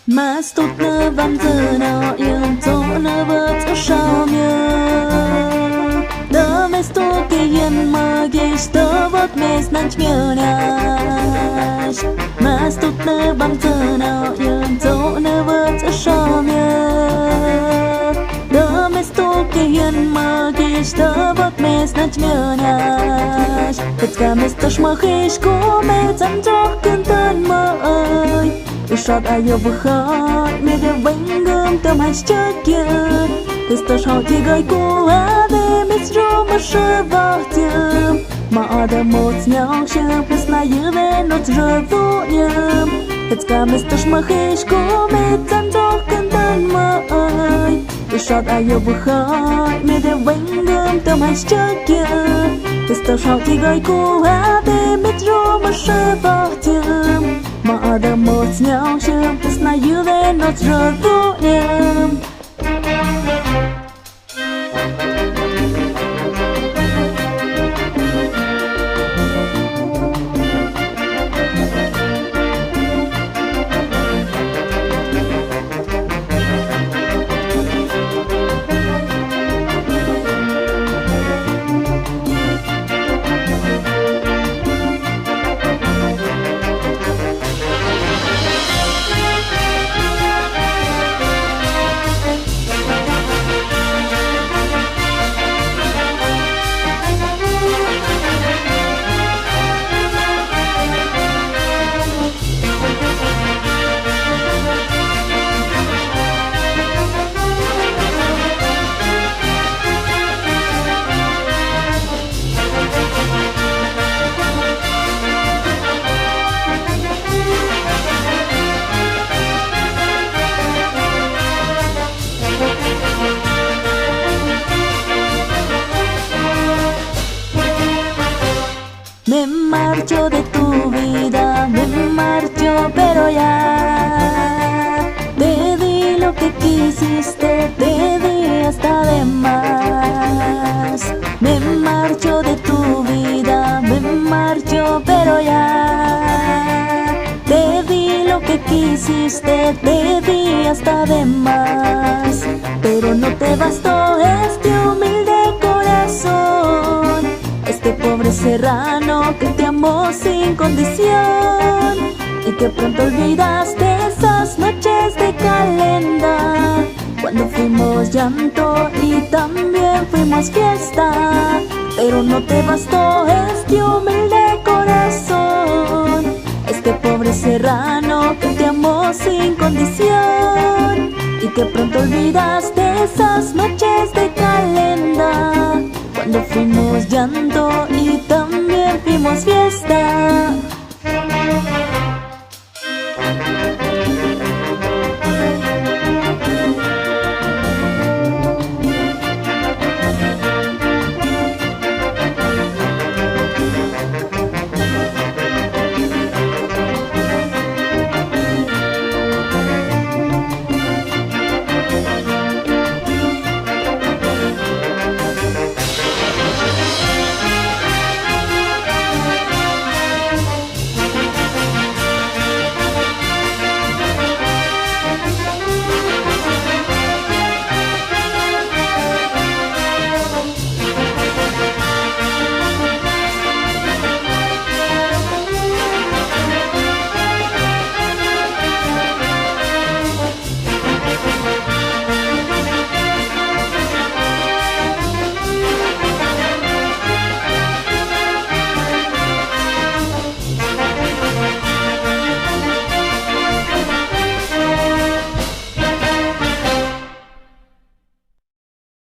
Mas tốt nơ văn giờ nào yên chỗ nơ vợ cho sao nhớ đỡ mes to cái yên mà ghé đỡ vớt mes nan nhớ nè mas tốt nơ văn giờ nào yên chỗ nơ vợ cho sao nhớ đỡ mes to cái yên mà ghé đỡ vớt mes nan nhớ nè tất cả mes to mà khi cô mes chẳng cho cơn tân mơ ơi Shot ai yêu vừa khói mẹ để vĩnh gươm tâm hai chết kia từ từ sau thì gây cô á để biết rồi mà sẽ vào tim mà ở đây một nhau chưa biết là như thế nó rơi vô nhầm tất cả mình tất mà khi cô mẹ chẳng cho cơn tân mơ ơi Shot ai yêu vừa khói mẹ để vĩnh gươm tâm hai chết kia từ từ sau thì gây cô á để biết rồi mà sẽ vào tim mà ở đây một nhau chưa biết là như thế nó rơi vô nhầm Me marcho de tu vida, me marcho pero ya te di lo que quisiste, te di hasta de más. Me marcho de tu vida, me marcho pero ya te di lo que quisiste, te di hasta de más. Pero no te bastó este humilde corazón, este pobre serrano que te amó sin condición y que pronto olvidaste esas noches de calenda cuando fuimos llanto y también fuimos fiesta. Pero no te bastó este humilde corazón, este pobre serrano que te amó sin condición y que pronto olvidaste esas noches de calenda cuando fuimos llanto y también fuimos fiesta.